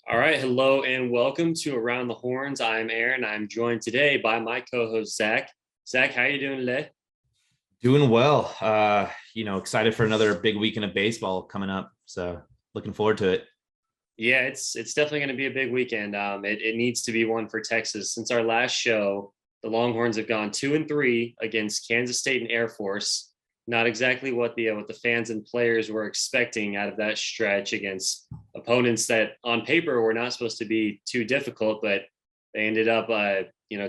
All right, hello and welcome to Around the Horns. I'm Aaron. I'm joined today by my co-host Zach. Zach, how are you doing today? Doing well. Excited for another big weekend of baseball coming up. So looking forward to it. Yeah, it's definitely going to be a big weekend. It needs to be one for Texas. Since our last show, the Longhorns have gone 2-3 against Kansas State and Air Force. Not exactly what the fans and players were expecting out of that stretch against opponents that on paper were not supposed to be too difficult, but they ended up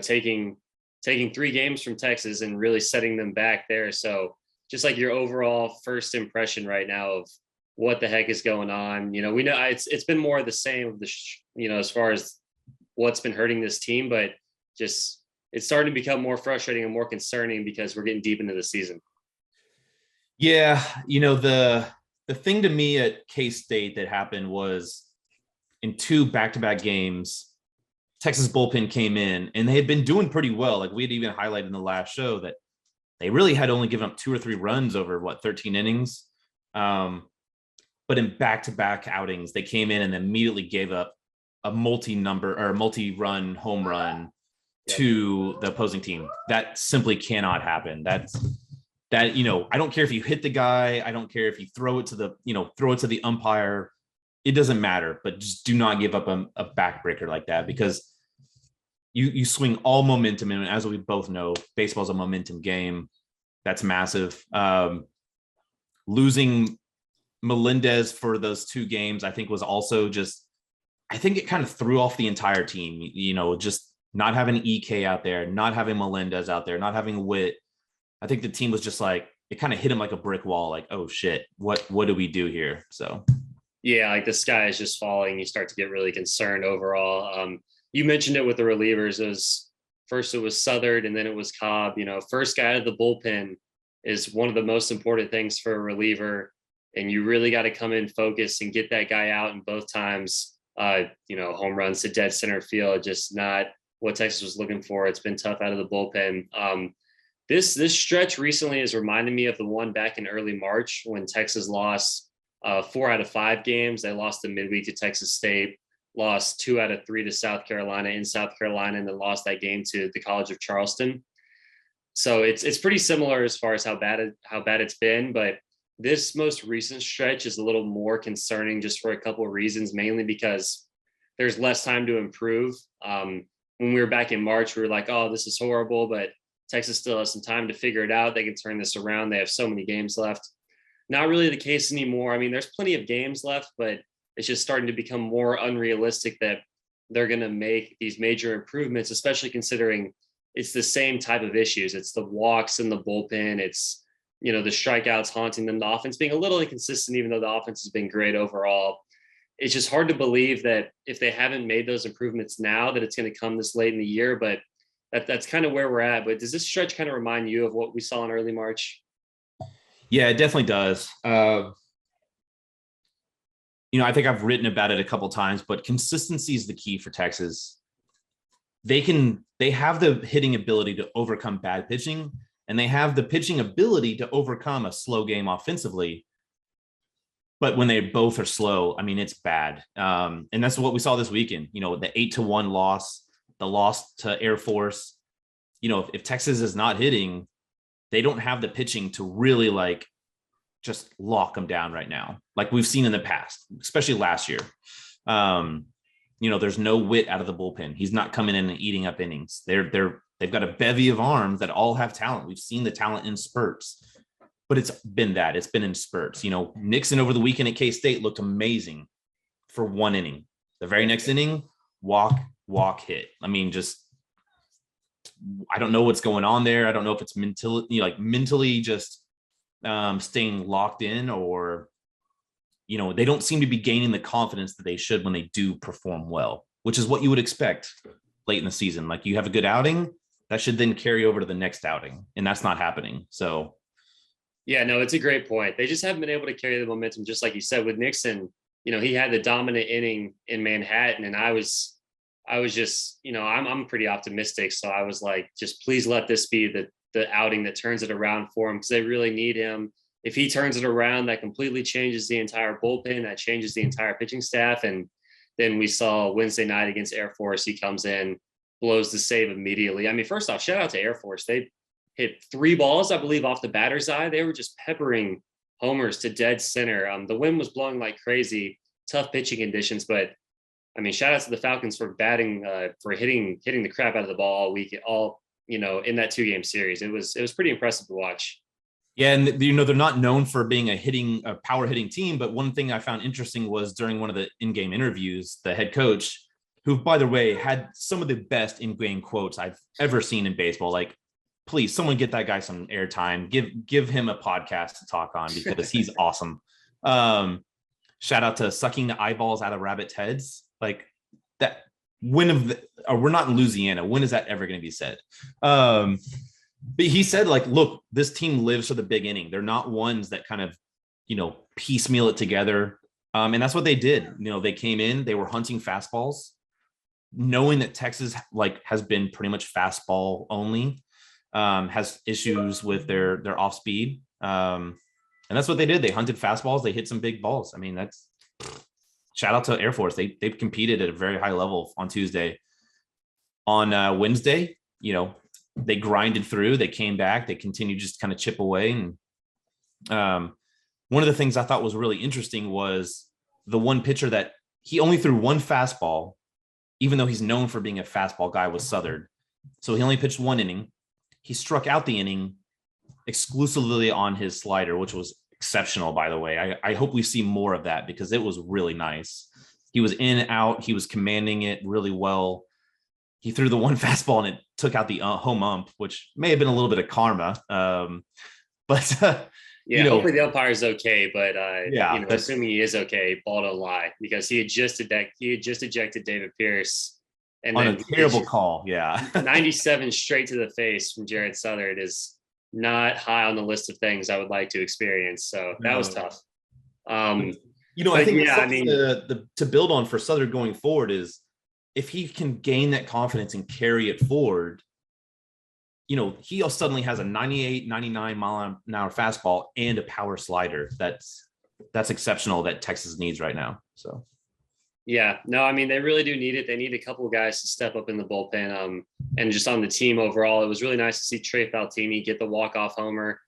taking three games from Texas and really setting them back there. So just like your overall first impression right now of what the heck is going on. We know it's been more of the same of as far as what's been hurting this team, but just it's starting to become more frustrating and more concerning because we're getting deep into the season. Yeah, the thing to me at K-State that happened was in two back-to-back games, Texas bullpen came in and they had been doing pretty well. Like we had even highlighted in the last show that they really had only given up 2 or 3 runs over 13 innings. But in back-to-back outings, they came in and immediately gave up a multi-run home run Yep. to the opposing team. That simply cannot happen. I don't care if you hit the guy. I don't care if you throw it to the umpire. It doesn't matter, but just do not give up a backbreaker like that because you swing all momentum. And as we both know, baseball is a momentum game. That's massive. Losing Melendez for those 2 games, I think was also I think it kind of threw off the entire team, just not having EK out there, not having Melendez out there, not having Witt. I think the team was just like, it kind of hit him like a brick wall. Like, oh shit, what do we do here? So, Yeah, like the sky is just falling. You start to get really concerned overall. You mentioned it with the relievers. It was Southard and then it was Cobb. First guy out of the bullpen is one of the most important things for a reliever, and you really got to come in focused and get that guy out. And both times, home runs to dead center field, just not what Texas was looking for. It's been tough out of the bullpen. This stretch recently has reminded me of the one back in early March when Texas lost 4 out of 5 games. They lost the midweek to Texas State, lost 2 out of 3 to South Carolina in South Carolina, and then lost that game to the College of Charleston. So it's pretty similar as far as how bad it's been, but this most recent stretch is a little more concerning just for a couple of reasons, mainly because there's less time to improve. When we were back in March, we were like, oh, this is horrible, but Texas still has some time to figure it out. They can turn this around. They have so many games left. Not really the case anymore. I mean, there's plenty of games left, but it's just starting to become more unrealistic that they're going to make these major improvements, especially considering it's the same type of issues. It's the walks in the bullpen. It's, the strikeouts haunting them, the offense being a little inconsistent, even though the offense has been great overall. It's just hard to believe that if they haven't made those improvements now, that it's going to come this late in the year. But that's kind of where we're at. But does this stretch kind of remind you of what we saw in early March? yeah, it definitely does. I think I've written about it a couple times, but consistency is the key for Texas. They have the hitting ability to overcome bad pitching, and they have the pitching ability to overcome a slow game offensively. But when they both are slow, I mean, it's bad. And that's what we saw this weekend. The 8-1 loss, the loss to Air Force. If Texas is not hitting, they don't have the pitching to really just lock them down right now, like we've seen in the past, especially last year. There's no Witt out of the bullpen. He's not coming in and eating up innings. They've got a bevy of arms that all have talent. We've seen the talent in spurts, but it's been in spurts. Nixon over the weekend at K-State looked amazing for 1 inning. The very next inning, walk, hit. I mean, I don't know what's going on there. I don't know if it's mentally just staying locked in, or they don't seem to be gaining the confidence that they should when they do perform well, which is what you would expect late in the season. Like, you have a good outing, that should then carry over to the next outing, and that's not happening. So Yeah, no, it's a great point. They just haven't been able to carry the momentum, just like you said with Nixon. He had the dominant inning in Manhattan, and I was just, I'm pretty optimistic. So I was like, just please let this be the outing that turns it around for him, because they really need him. If he turns it around, that completely changes the entire bullpen, that changes the entire pitching staff. And Then we saw Wednesday night against Air Force. He comes in, blows the save immediately. I mean, first off, shout out to Air Force. They hit 3 balls, I believe, off the batter's eye. They were just peppering homers to dead center. The wind was blowing like crazy, tough pitching conditions, but I mean, shout out to the Falcons for batting, for hitting the crap out of the ball all week, in that 2-game series. It was pretty impressive to watch. Yeah, and they're not known for being a power hitting team, but one thing I found interesting was during one of the in-game interviews, the head coach, who, by the way, had some of the best in-game quotes I've ever seen in baseball. Like, please, someone get that guy some airtime. Give him a podcast to talk on because he's awesome. Shout out to sucking the eyeballs out of rabbits' heads. Like that. We're not in Louisiana. When is that ever going to be said? But he said, like, look, this team lives for the big inning. They're not ones that kind of, piecemeal it together. And that's what they did. They came in, they were hunting fastballs, knowing that Texas has been pretty much fastball only, has issues with their off speed. And that's what they did. They hunted fastballs. They hit some big balls. I mean, that's shout out to Air Force. They've competed at a very high level on Tuesday. On Wednesday, they grinded through. They came back. They continued just kind of chip away. And one of the things I thought was really interesting was the one pitcher that he only threw one fastball, even though he's known for being a fastball guy, was Southard. So he only pitched 1 inning. He struck out the inning exclusively on his slider, which was exceptional, by the way. I hope we see more of that because it was really nice. He was in and out. He was commanding it really well. He threw the one fastball and it took out the home ump, which may have been a little bit of karma. Hopefully the umpire's okay. But assuming he is okay, ball don't lie, because he had just ejected David Pierce, and on then a terrible call. Yeah, 97 straight to the face from Jared Southard is not high on the list of things I would like to experience. So that was tough. I think to build on for Southern going forward is if he can gain that confidence and carry it forward, he suddenly has a 98, 99 mile an hour fastball and a power slider. That's exceptional that Texas needs right now. So. Yeah, no, I mean, they really do need it. They need a couple of guys to step up in the bullpen. And just on the team overall, it was really nice to see Trey Faltini get the walk-off homer.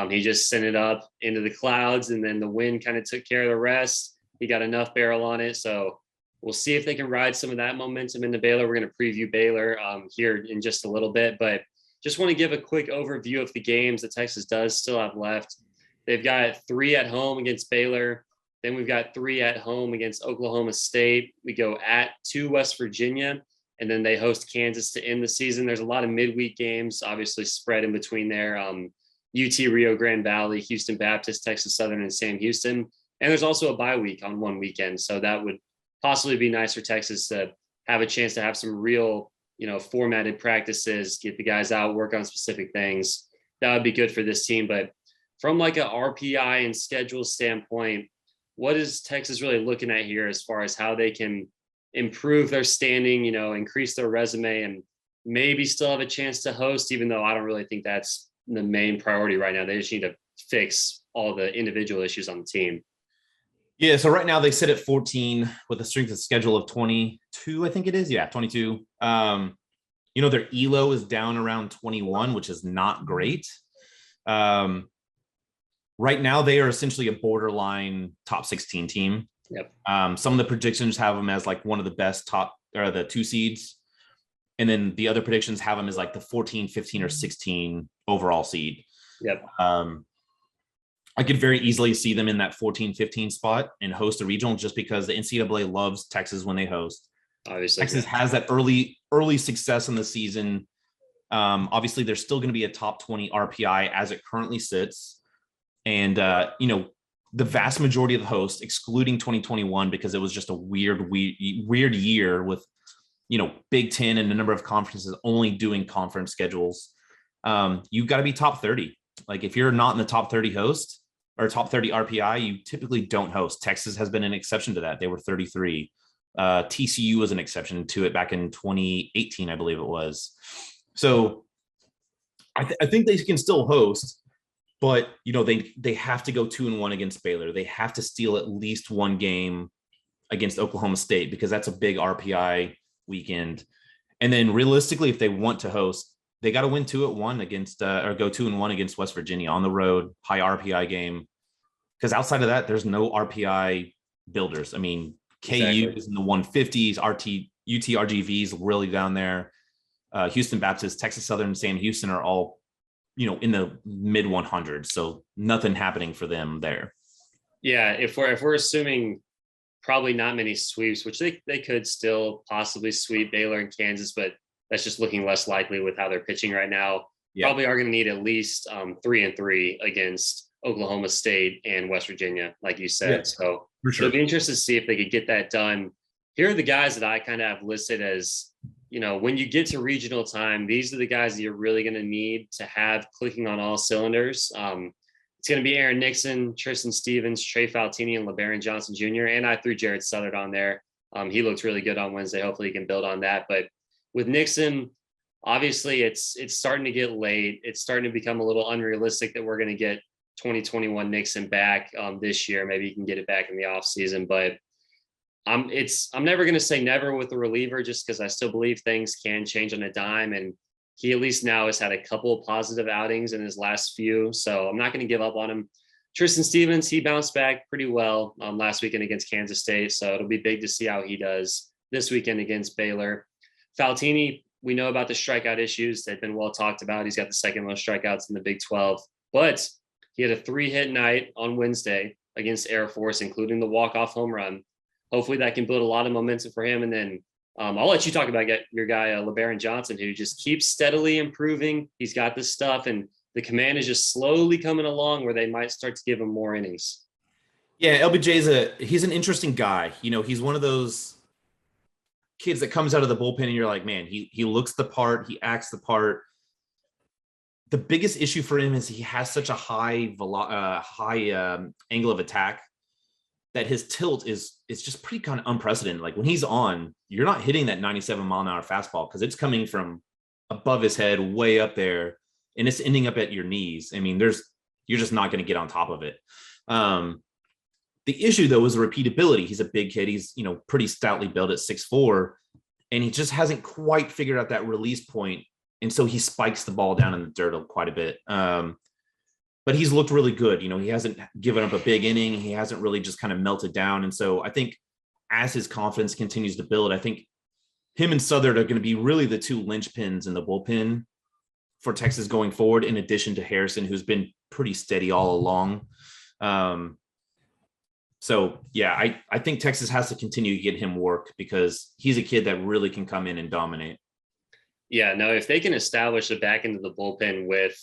He just sent it up into the clouds, and then the wind kind of took care of the rest. He got enough barrel on it. So we'll see if they can ride some of that momentum into Baylor. We're going to preview Baylor here in just a little bit, but just want to give a quick overview of the games that Texas does still have left. They've got 3 at home against Baylor. Then we've got 3 at home against Oklahoma State. We go to West Virginia, and then they host Kansas to end the season. There's a lot of midweek games, obviously spread in between there. UT Rio Grande Valley, Houston Baptist, Texas Southern, and Sam Houston. And there's also a bye week on one weekend. So that would possibly be nice for Texas to have a chance to have some real, formatted practices, get the guys out, work on specific things. That would be good for this team. But from like a RPI and schedule standpoint, what is Texas really looking at here as far as how they can improve their standing, increase their resume, and maybe still have a chance to host, even though I don't really think that's the main priority right now. They just need to fix all the individual issues on the team. Yeah, so right now they sit at 14 with a strength of schedule of 22, I think it is. Yeah, 22. Their ELO is down around 21, which is not great. Right now, they are essentially a borderline top 16 team. Yep. Some of the predictions have them as like one of the best the 2 seeds. And then the other predictions have them as like the 14, 15, or 16 overall seed. Yep. I could very easily see them in that 14, 15 spot and host a regional just because the NCAA loves Texas when they host. Obviously, Texas has that early success in the season. Obviously, they're still going to be a top 20 RPI as it currently sits. And, the vast majority of the hosts, excluding 2021, because it was just a weird year with, Big Ten and a number of conferences only doing conference schedules. You've got to be top 30. Like if you're not in the top 30 host or top 30 RPI, you typically don't host. Texas has been an exception to that. They were 33. TCU was an exception to it back in 2018, I believe it was. So I think they can still host. But, they have to go 2-1 against Baylor. They have to steal at least one game against Oklahoma State, because that's a big RPI weekend. And then realistically, if they want to host, they got to win 2-1 against or go 2-1 against West Virginia on the road, high RPI game. Because outside of that, there's no RPI builders. I mean, KU is in the 150s, UTRGV is really down there. Houston Baptist, Texas Southern, Sam Houston are all, in the mid 100s. So nothing happening for them there. Yeah, if we're assuming probably not many sweeps, which they could still possibly sweep Baylor and Kansas, but that's just looking less likely with how they're pitching right now. Yeah. Probably are going to need at least 3-3 against Oklahoma State and West Virginia, like you said. Yeah, so it'll be interesting to see if they could get that done. Here are the guys that I kind of have listed as, when you get to regional time, these are the guys that you're really going to need to have clicking on all cylinders. It's going to be Aaron Nixon, Tristan Stevens, Trey Faltini, and LeBaron Johnson Jr. And I threw Jared Southard on there. He looked really good on Wednesday. Hopefully he can build on that. But with Nixon, obviously it's starting to get late. It's starting to become a little unrealistic that we're going to get 2021 Nixon back this year. Maybe you can get it back in the offseason. But I'm never going to say never with the reliever, just because I still believe things can change on a dime. And he at least now has had a couple of positive outings in his last few. So I'm not going to give up on him. Tristan Stevens, he bounced back pretty well last weekend against Kansas State. So it'll be big to see how he does this weekend against Baylor. Faltini, we know about the strikeout issues. They've been well talked about. He's got the second most strikeouts in the Big 12. But he had a 3-hit night on Wednesday against Air Force, including the walk-off home run. Hopefully that can build a lot of momentum for him. And then I'll let you talk about your guy, LeBaron Johnson, who just keeps steadily improving. He's got this stuff, and the command is just slowly coming along where they might start to give him more innings. Yeah, LBJ's he's an interesting guy. He's one of those kids that comes out of the bullpen and you're like, man, he looks the part, he acts the part. The biggest issue for him is he has such a high angle of attack that his tilt is just pretty kind of unprecedented. Like when he's on, you're not hitting that 97-mile-an-hour fastball because it's coming from above his head, way up there, and it's ending up at your knees. I mean, you're just not going to get on top of it. The issue, though, is the repeatability. He's a big kid. He's, pretty stoutly built at 6'4", and he just hasn't quite figured out that release point. And so he spikes the ball down in the dirt quite a bit. But he's looked really good. He hasn't given up a big inning. He hasn't really just kind of melted down. And so I think as his confidence continues to build, I think him and Southard are going to be really the two linchpins in the bullpen for Texas going forward, in addition to Harrison, who's been pretty steady all along. So, yeah, I think Texas has to continue to get him work because he's a kid that really can come in and dominate. Yeah, no, if they can establish the back end of the bullpen with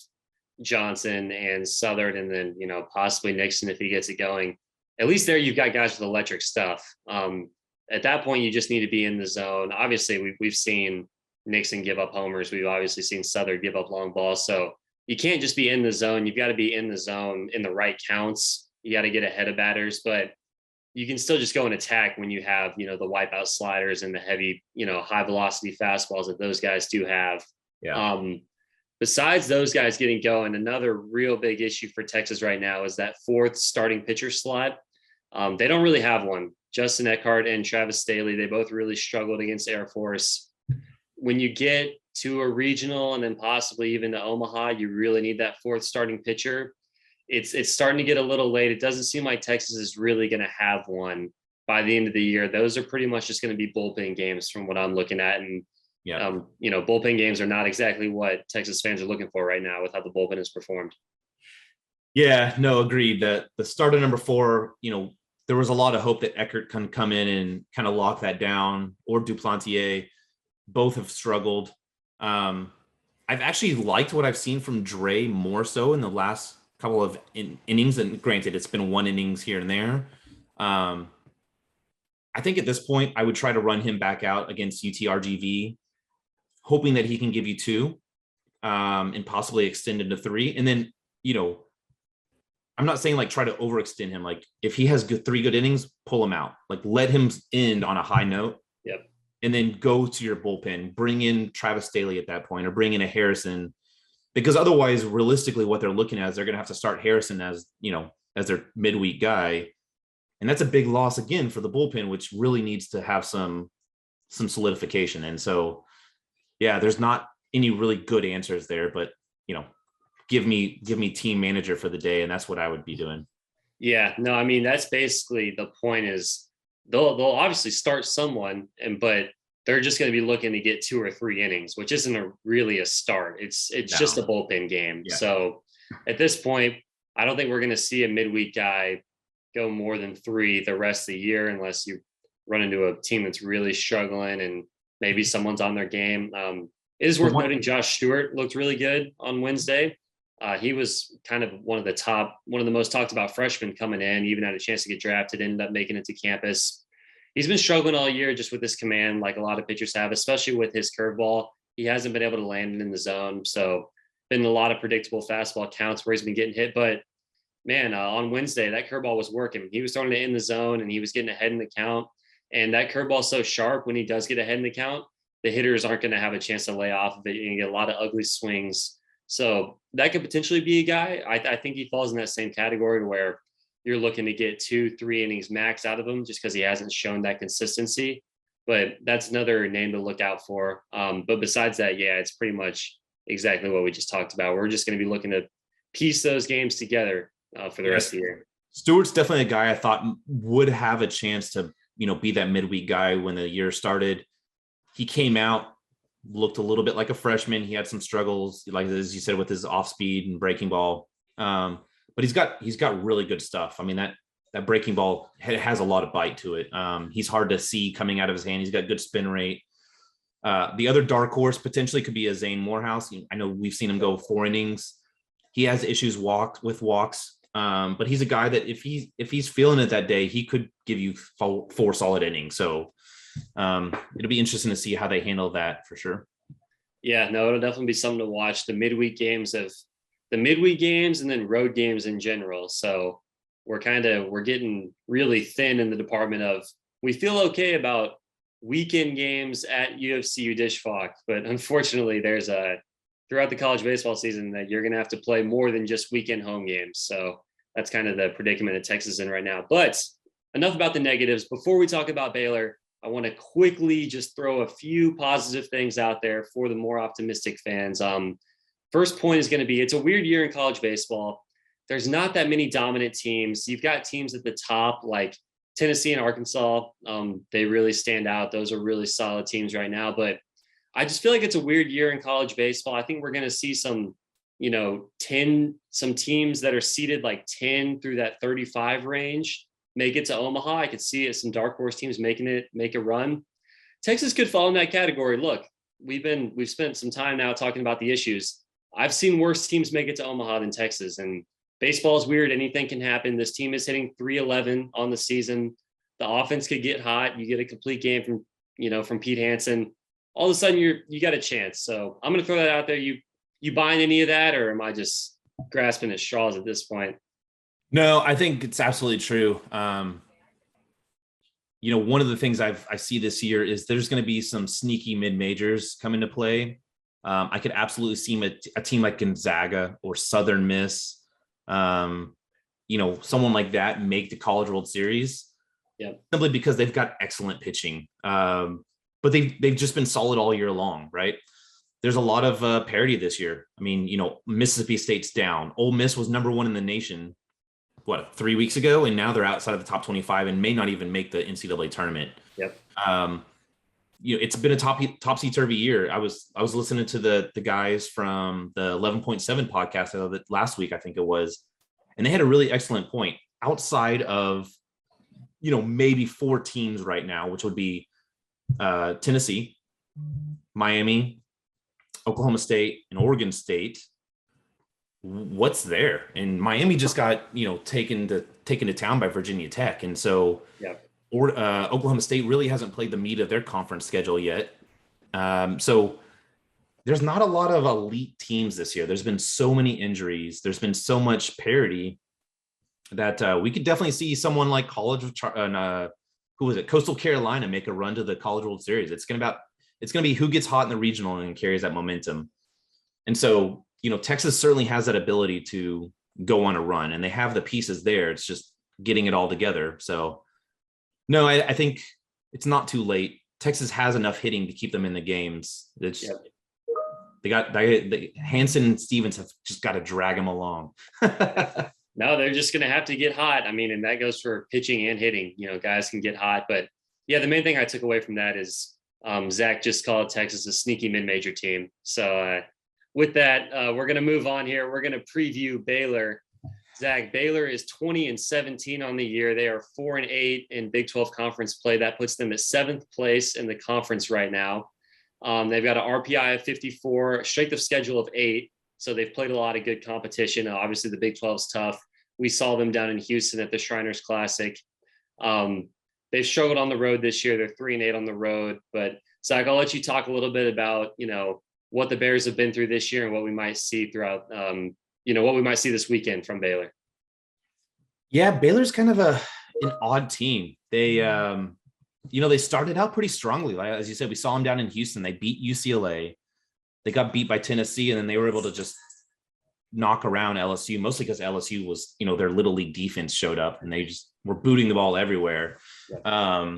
Johnson and Southard, and then, possibly Nixon if he gets it going, at least there you've got guys with electric stuff. At that point, you just need to be in the zone. Obviously, we've seen Nixon give up homers. We've obviously seen Southard give up long balls. So you can't just be in the zone. You've got to be in the zone in the right counts. You got to get ahead of batters, but you can still just go and attack when you have, the wipeout sliders and the heavy, high velocity fastballs that those guys do have. Yeah. Besides those guys getting going, another real big issue for Texas right now is that fourth starting pitcher slot. They don't really have one. Justin Eckhart and Travis Staley, they both really struggled against Air Force. When you get to a regional and then possibly even to Omaha, you really need that fourth starting pitcher. It's starting to get a little late. It doesn't seem like Texas is really going to have one by the end of the year. Those are pretty much just going to be bullpen games from what I'm looking at. And, bullpen games are not exactly what Texas fans are looking for right now with how the bullpen has performed. Yeah, no, agreed. The starter number 4, there was a lot of hope that Eckert can come in and kind of lock that down, or Duplantier. Both have struggled. I've actually liked what I've seen from Dre more so in the last couple of innings, and granted, it's been one innings here and there. I think at this point, I would try to run him back out against UTRGV, hoping that he can give you 2 and possibly extend into 3. And then, I'm not saying like try to overextend him. Like if he has 3 good innings, pull him out. Like let him end on a high note. Yep. And then go to your bullpen, bring in Travis Staley at that point, or bring in a Harrison, because otherwise, realistically, what they're looking at is they're going to have to start Harrison as their midweek guy. And that's a big loss again for the bullpen, which really needs to have some solidification. And so, yeah, there's not any really good answers there, but give me team manager for the day, and that's what I would be doing. Yeah, no, I mean, that's basically the point is they'll obviously start someone, but they're just going to be looking to get 2 or 3 innings, which isn't really a start. It's just a bullpen game. Yeah. So at this point, I don't think we're going to see a midweek guy go more than 3 the rest of the year, unless you run into a team that's really struggling and maybe someone's on their game. It is worth noting Josh Stewart looked really good on Wednesday. He was kind of one of the most talked about freshmen coming in, even had a chance to get drafted, ended up making it to campus. He's been struggling all year just with his command, like a lot of pitchers have, especially with his curveball. He hasn't been able to land it in the zone. So been a lot of predictable fastball counts where he's been getting hit. But man, on Wednesday, that curveball was working. He was throwing it in the zone and he was getting ahead in the count. And that curveball is so sharp when he does get ahead in the count, the hitters aren't going to have a chance to lay off of it. You can get a lot of ugly swings. So that could potentially be a guy. I think he falls in that same category where you're looking to get 2-3 innings max out of him just because he hasn't shown that consistency. But that's another name to look out for. But besides that, yeah, it's pretty much exactly what we just talked about. We're just going to be looking to piece those games together for the rest of the year. Stewart's definitely a guy I thought would have a chance to, be that midweek guy when the year started. He came out, looked a little bit like a freshman. He had some struggles, like as you said, with his off speed and breaking ball. But he's got really good stuff. I mean, that breaking ball has a lot of bite to it. He's hard to see coming out of his hand. He's got good spin rate. The other dark horse potentially could be a Zane Morehouse. I know we've seen him go 4 innings. He has issues with walks. But he's a guy that if he's feeling it that day, he could give you 4 solid innings. So it'll be interesting to see how they handle that for sure. Yeah, no, it'll definitely be something to watch. The midweek games and then road games in general. So we're getting really thin in the department of, we feel okay about weekend games at UFC Dishfalk, but unfortunately there's throughout the college baseball season that you're going to have to play more than just weekend home games. So that's kind of the predicament that Texas is in right now. But enough about the negatives. Before we talk about Baylor, I want to quickly just throw a few positive things out there for the more optimistic fans. First point is going to be, it's a weird year in college baseball. There's not that many dominant teams. You've got teams at the top like Tennessee and Arkansas. They really stand out. Those are really solid teams right now. But I just feel like it's a weird year in college baseball. I think we're going to see some teams that are seeded like 10 through that 35 range make it to Omaha. I could see it, some dark horse teams make a run. Texas could fall in that category. Look, we've spent some time now talking about the issues. I've seen worse teams make it to Omaha than Texas, and baseball is weird. Anything can happen. This team is hitting 311 on the season. The offense could get hot. You get a complete game from Pete Hansen. All of a sudden you got a chance. So I'm going to throw that out there. You buying any of that, or am I just grasping at straws at this point? No, I think it's absolutely true. One of the things I see this year is there's going to be some sneaky mid-majors come into play. I could absolutely see a team like Gonzaga or Southern Miss, someone like that make the College World Series. Yeah, simply because they've got excellent pitching. But they've just been solid all year long, right? There's a lot of parity this year. I mean, Mississippi State's down. Ole Miss was number 1 in the nation, 3 weeks ago, and now they're outside of the top 25 and may not even make the NCAA tournament. Yep. It's been a topsy-turvy year. I was listening to the guys from the 11.7 podcast last week, I think it was, and they had a really excellent point. Outside of maybe 4 teams right now, which would be Tennessee, Miami, Oklahoma State, and Oregon State. What's there? And Miami just got taken to town by Virginia Tech, and so Oklahoma State really hasn't played the meat of their conference schedule yet. So there's not a lot of elite teams this year. There's been so many injuries. There's been so much parity that we could definitely see someone like Coastal Carolina make a run to the College World Series. It's going to be who gets hot in the regional and carries that momentum. And so, Texas certainly has that ability to go on a run, and they have the pieces there. It's just getting it all together. So no, I think it's not too late. Texas has enough hitting to keep them in the games. It's Yep. the Hansen and Stevens have just got to drag them along. No, they're just going to have to get hot. I mean, and that goes for pitching and hitting. You know, guys can get hot, but yeah, the main thing I took away from that is Zach just called Texas a sneaky mid-major team. So with that, we're going to move on here. We're going to preview Baylor. Zach, Baylor is 20-17 on the year. They are 4-8 in Big 12 conference play. That puts them at 7th place in the conference right now. They've got an RPI of 54, strength of schedule of 8. So they've played a lot of good competition. Obviously, the Big 12 is tough. We saw them down in Houston at the Shriners Classic. They've struggled on the road this year. They're 3-8 on the road. But Zach, I'll let you talk a little bit about, what the Bears have been through this year and what we might see throughout, what we might see this weekend from Baylor. Yeah, Baylor's kind of an odd team. They, they started out pretty strongly. Like, as you said, we saw them down in Houston. They beat UCLA. They got beat by Tennessee, and then they were able to just knock around LSU, mostly because LSU was, their little league defense showed up and they just were booting the ball everywhere. Yeah.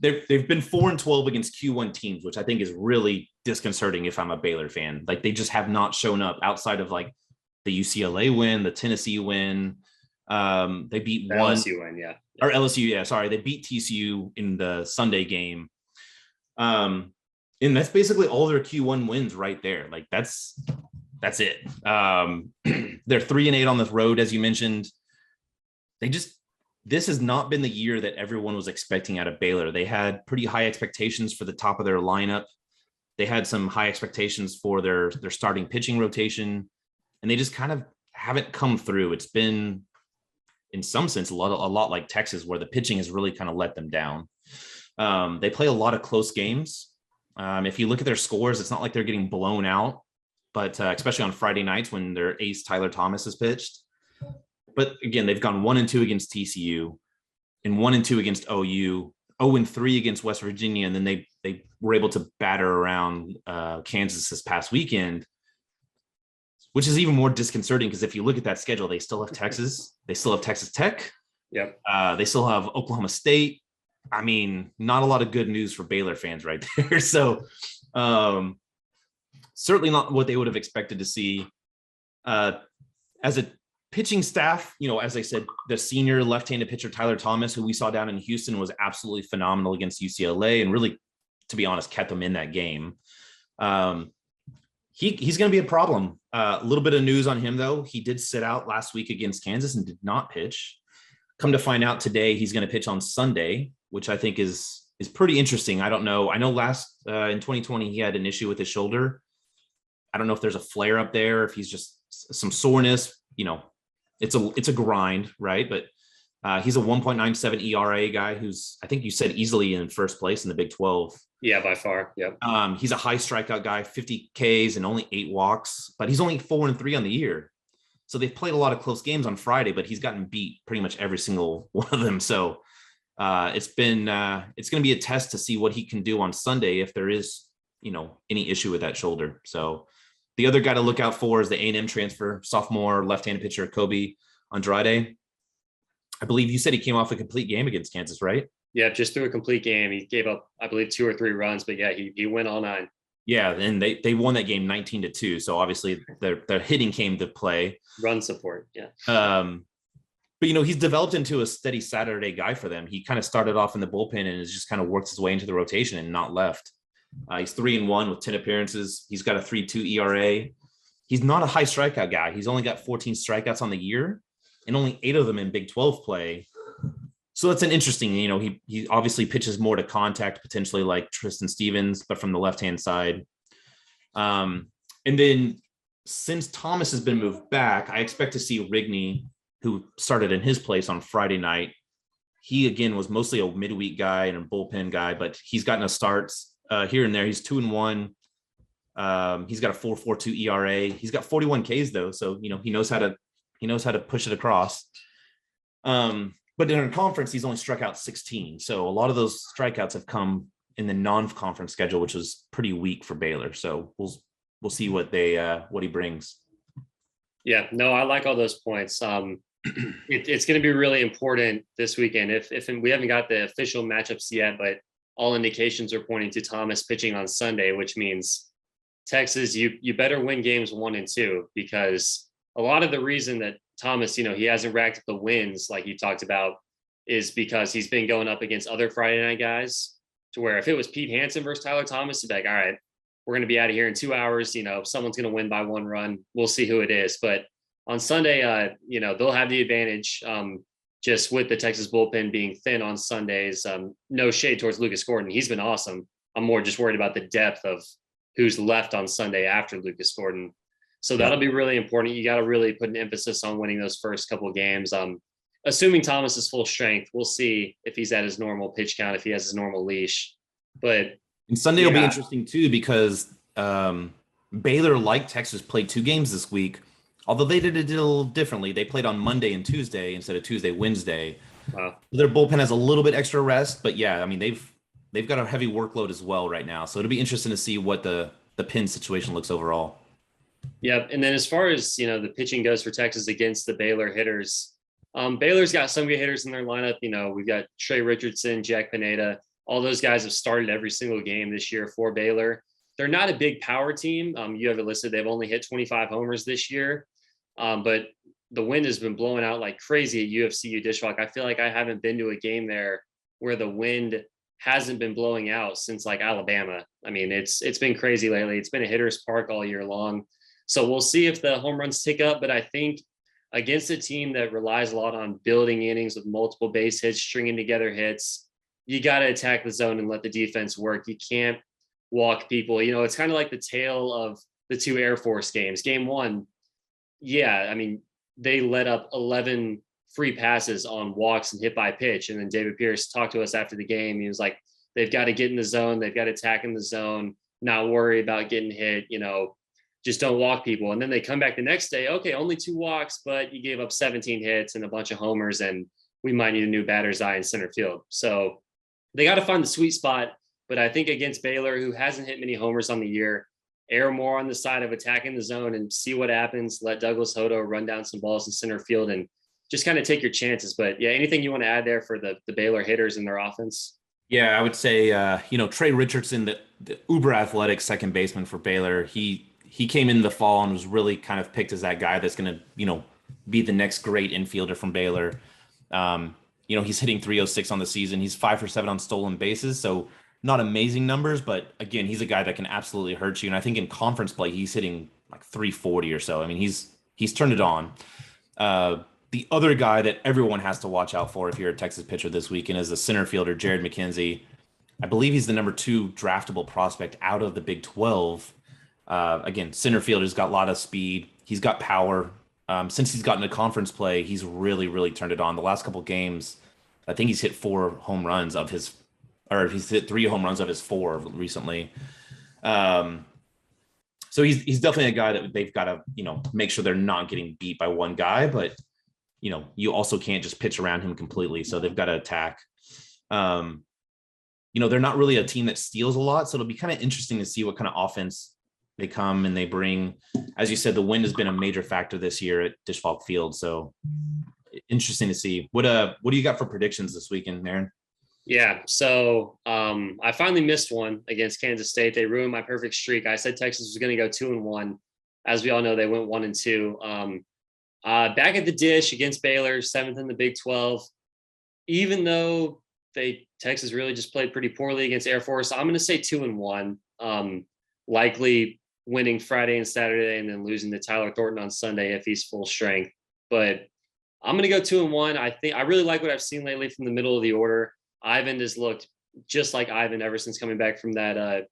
They've been 4-12 against Q1 teams, which I think is really disconcerting if I'm a Baylor fan. Like, they just have not shown up outside of like the UCLA win, the Tennessee win. They beat the one LSU win, yeah. Or LSU, yeah. Sorry, they beat TCU in the Sunday game. And that's basically all their Q1 wins right there. Like, that's it. They're 3-8 on the road, as you mentioned. This has not been the year that everyone was expecting out of Baylor. They had pretty high expectations for the top of their lineup. They had some high expectations for their starting pitching rotation, and they just kind of haven't come through. It's been, in some sense, a lot like Texas, where the pitching has really kind of let them down. They play a lot of close games. If you look at their scores, it's not like they're getting blown out, but especially on Friday nights when their ace Tyler Thomas is pitched. But again, they've gone 1-2 against TCU and 1-2 against OU, 0-3 against West Virginia, and then they were able to batter around Kansas this past weekend, which is even more disconcerting because if you look at that schedule, they still have Texas, they still have Texas Tech, yep. They still have Oklahoma State. I mean, not a lot of good news for Baylor fans right there. So certainly not what they would have expected to see. As a pitching staff, as I said, the senior left-handed pitcher, Tyler Thomas, who we saw down in Houston, was absolutely phenomenal against UCLA and really, to be honest, kept them in that game. He's going to be a problem. A little bit of news on him, though. He did sit out last week against Kansas and did not pitch. Come to find out today, he's going to pitch on Sunday, which I think is pretty interesting. I don't know. I know last in 2020, he had an issue with his shoulder. I don't know if there's a flare up there, if he's just some soreness, it's a grind, right? But he's a 1.97 ERA guy who's, I think you said, easily in first place in the Big 12. Yeah, by far. Yep. He's a high strikeout guy, 50 Ks and only 8 walks, but he's only 4-3 on the year. So they've played a lot of close games on Friday, but he's gotten beat pretty much every single one of them. So it's going to be a test to see what he can do on Sunday if there is, any issue with that shoulder. So the other guy to look out for is the A&M transfer, sophomore left-handed pitcher, Kobe Andrade. I believe you said he came off a complete game against Kansas, right? Yeah, just through a complete game. He gave up, I believe, 2 or 3 runs, but yeah, he went all 9. Yeah, and they won that game 19-2. So obviously their hitting came to play. Run support, yeah. But he's developed into a steady Saturday guy for them. He kind of started off in the bullpen and has just kind of worked his way into the rotation and not left. He's 3-1 with 10 appearances. He's got a 3.2 ERA. He's not a high strikeout guy. He's only got 14 strikeouts on the year and only 8 of them in Big 12 play. So that's an interesting, he obviously pitches more to contact, potentially like Tristan Stevens, but from the left-hand side. And then since Thomas has been moved back, I expect to see Rigney, who started in his place on Friday night. He, again, was mostly a midweek guy and a bullpen guy, but he's gotten a starts here and there. He's 2-1. He's got a 4.42 ERA. He's got 41 Ks though. So, he knows how to push it across. But in a conference, he's only struck out 16. So a lot of those strikeouts have come in the non-conference schedule, which was pretty weak for Baylor. So we'll see what he brings. Yeah, no, I like all those points. It's going to be really important this weekend. If we haven't got the official matchups yet, but all indications are pointing to Thomas pitching on Sunday, which means Texas, you better win games 1 and 2, because a lot of the reason that Thomas, he hasn't racked up the wins like you talked about is because he's been going up against other Friday night guys. To where if it was Pete Hansen versus Tyler Thomas, it'd be like, all right, we're going to be out of here in 2 hours. Someone's going to win by 1 run. We'll see who it is. But on Sunday, they'll have the advantage. Just with the Texas bullpen being thin on Sundays. No shade towards Lucas Gordon. He's been awesome. I'm more just worried about the depth of who's left on Sunday after Lucas Gordon. So that'll be really important. You got to really put an emphasis on winning those first couple of games. Assuming Thomas is full strength, we'll see if he's at his normal pitch count, if he has his normal leash. But and Sunday will be interesting too, because Baylor, like Texas, played 2 games this week, although they did it a little differently. They played on Monday and Tuesday instead of Tuesday, Wednesday. Wow. Their bullpen has a little bit extra rest, but yeah, I mean, they've got a heavy workload as well right now. So it'll be interesting to see what the pin situation looks overall. Yep. And then as far as, the pitching goes for Texas against the Baylor hitters, Baylor's got some good hitters in their lineup. We've got Trey Richardson, Jack Pineda. All those guys have started every single game this year for Baylor. They're not a big power team. You have it listed. They've only hit 25 homers this year. But the wind has been blowing out like crazy at UFCU Dishwalk. I feel like I haven't been to a game there where the wind hasn't been blowing out since like Alabama. I mean, it's been crazy lately. It's been a hitter's park all year long. So we'll see if the home runs tick up. But I think against a team that relies a lot on building innings with multiple base hits, stringing together hits, you got to attack the zone and let the defense work. You can't walk people. It's kind of like the tale of the 2 Air Force games. Game 1, yeah, I mean, they let up 11 free passes on walks and hit by pitch. And then David Pierce talked to us after the game. He was like, they've got to get in the zone. They've got to attack in the zone, not worry about getting hit, just don't walk people. And then they come back the next day. Okay, only 2 walks, but you gave up 17 hits and a bunch of homers, and we might need a new batter's eye in center field. So they got to find the sweet spot. But I think against Baylor, who hasn't hit many homers on the year, err more on the side of attacking the zone and see what happens. Let Douglas Hodo run down some balls in center field and just kind of take your chances. But yeah, anything you want to add there for the Baylor hitters and their offense? Yeah, I would say, Trey Richardson, the uber athletic second baseman for Baylor, he came in the fall and was really kind of picked as that guy that's going to, be the next great infielder from Baylor. He's hitting 306 on the season. He's 5 for 7 on stolen bases. So not amazing numbers, but again, he's a guy that can absolutely hurt you. And I think in conference play, he's hitting like 340 or so. I mean, he's turned it on. The other guy that everyone has to watch out for if you're a Texas pitcher this weekend is the center fielder, Jared McKenzie. I believe he's the number 2 draftable prospect out of the Big 12. Again, center fielder's got a lot of speed. He's got power. Since he's gotten to conference play, he's really, really turned it on. The last couple games, I think he's hit 4 home runs of his, or he's hit 3 home runs of his 4 recently. So he's definitely a guy that they've got to, make sure they're not getting beat by one guy, but you also can't just pitch around him completely. So they've got to attack. They're not really a team that steals a lot. So it'll be kind of interesting to see what kind of offense they come and they bring. As you said, the wind has been a major factor this year at Dishwalk Field. So interesting to see. What do you got for predictions this weekend, Aaron? Yeah, so I finally missed one against Kansas State. They ruined my perfect streak. I said Texas was going to go 2-1. As we all know, they went 1-2. Back at the dish against Baylor, 7th in the Big 12. Even though Texas really just played pretty poorly against Air Force, I'm going to say 2-1. Likely winning Friday and Saturday, and then losing to Tyler Thornton on Sunday if he's full strength. But I'm going to go 2-1. I really like what I've seen lately from the middle of the order. Ivan has looked just like Ivan ever since coming back from that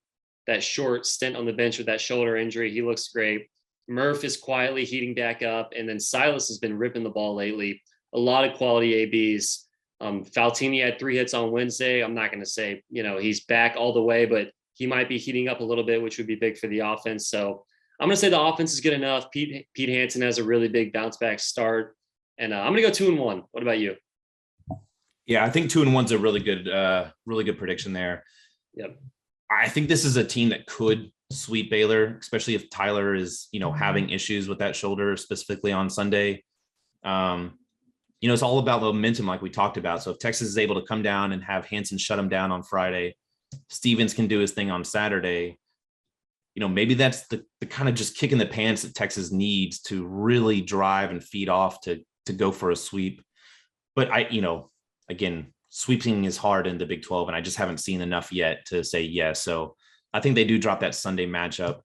short stint on the bench with that shoulder injury. He looks great. Murph is quietly heating back up, and then Silas has been ripping the ball lately. A lot of quality ABs. Faltini had 3 hits on Wednesday. I'm not going to say, he's back all the way, but he might be heating up a little bit, which would be big for the offense. So I'm going to say the offense is good enough. Pete Hansen has a really big bounce back start, and I'm going to go 2-1. What about you? Yeah, I think 2-1's a really good prediction there. Yep. I think this is a team that could sweep Baylor, especially if Tyler is, having issues with that shoulder, specifically on Sunday. It's all about momentum, like we talked about. So if Texas is able to come down and have Hansen shut them down on Friday, Stevens can do his thing on Saturday. Maybe that's the kind of just kick in the pants that Texas needs to really drive and feed off to go for a sweep. But again, sweeping is hard in the Big 12, and I just haven't seen enough yet to say yes. So I think they do drop that Sunday matchup.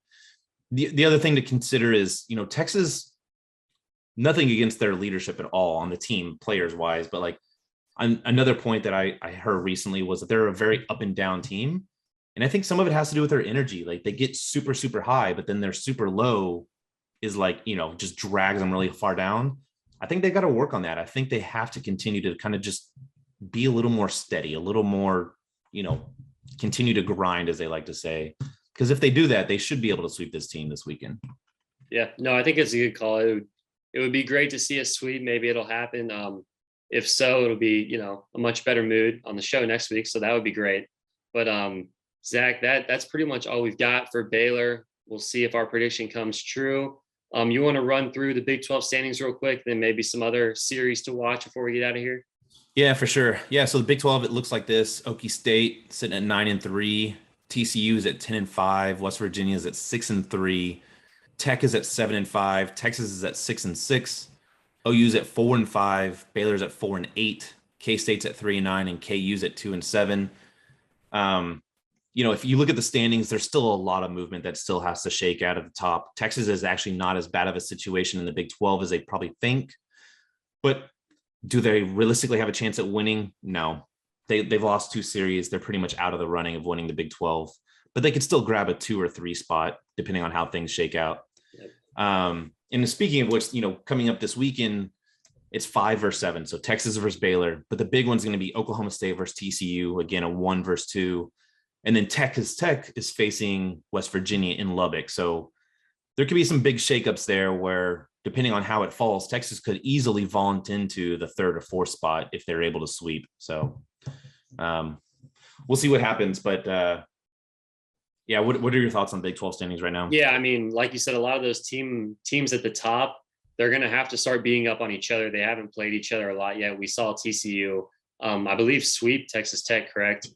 The other thing to consider is, Texas, nothing against their leadership at all on the team, players wise, but like another point that I heard recently was that they're a very up and down team. And I think some of it has to do with their energy. Like they get super, super high, but then their super low is like, just drags them really far down. I think they got to work on that. I think they have to continue to kind of just be a little more steady, a little more, continue to grind, as they like to say. Because if they do that, they should be able to sweep this team this weekend. Yeah, no, I think it's a good call. It would be great to see a sweep. Maybe it'll happen. If so, it'll be, a much better mood on the show next week. So that would be great. But Zach, that's pretty much all we've got for Baylor. We'll see if our prediction comes true. You want to run through the Big 12 standings real quick, then maybe some other series to watch before we get out of here? Yeah, for sure. Yeah, so the Big 12, it looks like this. Okie State sitting at 9-3. TCU is at 10-5. West Virginia is at 6-3. Tech is at 7-5. Texas is at 6-6. OU's at 4-5. Baylor's at 4-8. K-State's at 3-9, and KU's at 2-7. If you look at the standings, there's still a lot of movement that still has to shake out at the top. Texas is actually not as bad of a situation in the Big 12 as they probably think. But do they realistically have a chance at winning? No. They've lost 2 series. They're pretty much out of the running of winning the Big 12. But they could still grab a 2 or 3 spot, depending on how things shake out. Yep. And speaking of which, coming up this weekend, it's 5 versus 7. So Texas versus Baylor. But the big one's going to be Oklahoma State versus TCU. Again, a 1 versus 2. And then Tech is facing West Virginia in Lubbock. So there could be some big shakeups there where, depending on how it falls, Texas could easily vault into the 3rd or 4th spot if they're able to sweep. So we'll see what happens. But yeah, what are your thoughts on Big 12 standings right now? Yeah, I mean, like you said, a lot of those teams at the top, they're going to have to start beating up on each other. They haven't played each other a lot yet. We saw TCU, I believe, sweep Texas Tech, correct?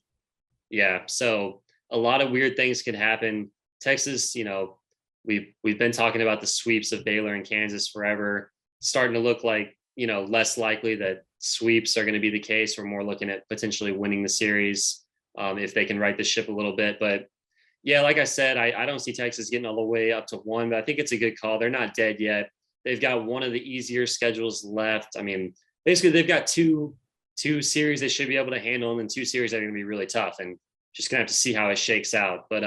Yeah, so a lot of weird things could happen. Texas, we've been talking about the sweeps of Baylor and Kansas forever, starting to look like, less likely that sweeps are going to be the case. We're more looking at potentially winning the series if they can right the ship a little bit. But yeah, like I said, I don't see Texas getting all the way up to 1, but I think it's a good call. They're not dead yet. They've got one of the easier schedules left. I mean, basically they've got two series they should be able to handle, and then 2 series that are going to be really tough, and just gonna have to see how it shakes out. But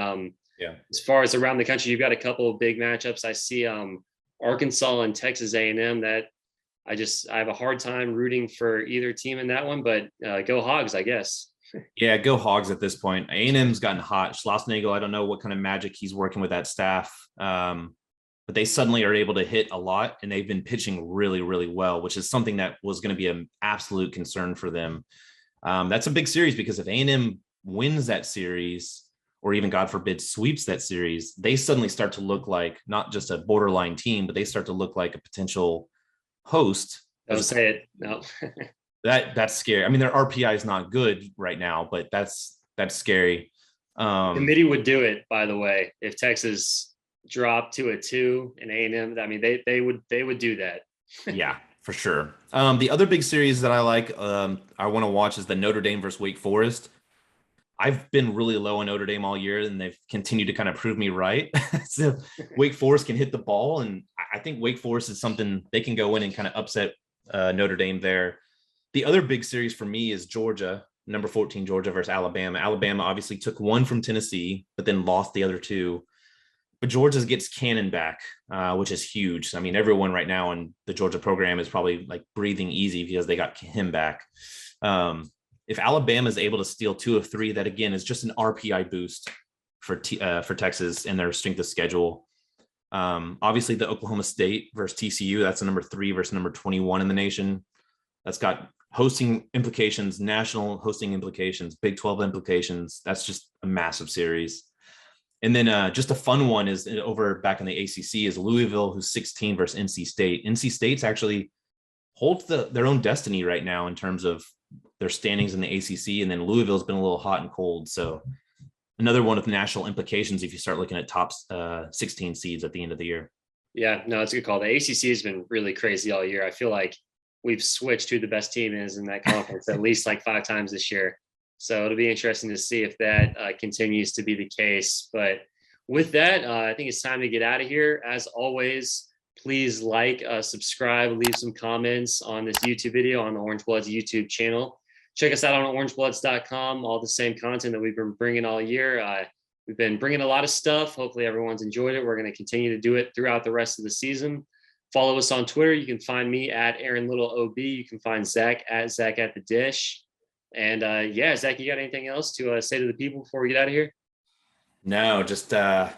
yeah, as far as around the country, you've got a couple of big matchups. I see Arkansas and Texas A&M that I have a hard time rooting for either team in that one, but go Hogs, I guess. Yeah, go Hogs at this point. A&M's gotten hot. Schlossnagle, I don't know what kind of magic he's working with that staff, but they suddenly are able to hit a lot, and they've been pitching really, really well, which is something that was going to be an absolute concern for them. That's a big series, because if A&M wins that series, or even, God forbid, sweeps that series, they suddenly start to look like not just a borderline team, but they start to look like a potential host. Don't say it. No. That's scary. I mean, their RPI is not good right now, but that's scary. Committee would do it, by the way, if Texas dropped to a 2 and A&M. I mean, they would do that. Yeah, for sure. The other big series that I like, I want to watch, is the Notre Dame versus Wake Forest. I've been really low on Notre Dame all year, and they've continued to kind of prove me right. So Wake Forest can hit the ball, and I think Wake Forest is something they can go in and kind of upset Notre Dame there. The other big series for me is Georgia, number 14 Georgia versus Alabama. Alabama obviously took 1 from Tennessee, but then lost the other 2. But Georgia gets Cannon back, which is huge. I mean, everyone right now in the Georgia program is probably like breathing easy because they got him back. If Alabama is able to steal 2 of 3, that again is just an RPI boost for Texas in their strength of schedule. Obviously, the Oklahoma State versus TCU, that's a number 3 versus number 21 in the nation. That's got hosting implications, national hosting implications, Big 12 implications. That's just a massive series. And then just a fun one is over back in the ACC is Louisville, who's 16 versus NC State. NC State's actually holds their own destiny right now in terms of their standings in the ACC. And then Louisville's been a little hot and cold. So another one with national implications if you start looking at top 16 seeds at the end of the year. Yeah, no, it's a good call. The ACC has been really crazy all year. I feel like we've switched who the best team is in that conference at least like 5 times this year. So it'll be interesting to see if that continues to be the case. But with that, I think it's time to get out of here. As always, please like, subscribe, leave some comments on this YouTube video on the Orange Bloods YouTube channel. Check us out on orangebloods.com, all the same content that we've been bringing all year. We've been bringing a lot of stuff. Hopefully everyone's enjoyed it. We're going to continue to do it throughout the rest of the season. Follow us on Twitter. You can find me at Aaron Little OB. You can find Zach at the Dish. And yeah, Zach, you got anything else to say to the people before we get out of here? No, just I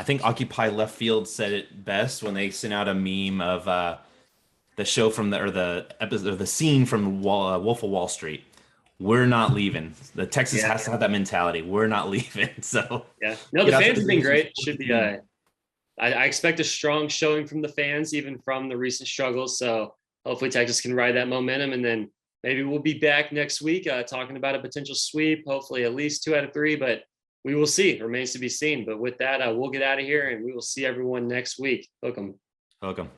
think Occupy Left Field said it best when they sent out a meme of the show from the episode, the scene from Wolf of Wall Street. We're not leaving. The Texas has to have that mentality. We're not leaving. So yeah, no, the fans have been great. Should be. I expect a strong showing from the fans, even from the recent struggles. So hopefully Texas can ride that momentum, and then maybe we'll be back next week talking about a potential sweep. Hopefully at least 2 out of 3, but we will see. It remains to be seen. But with that, we'll get out of here, and we will see everyone next week. Hook 'em. Hook 'em.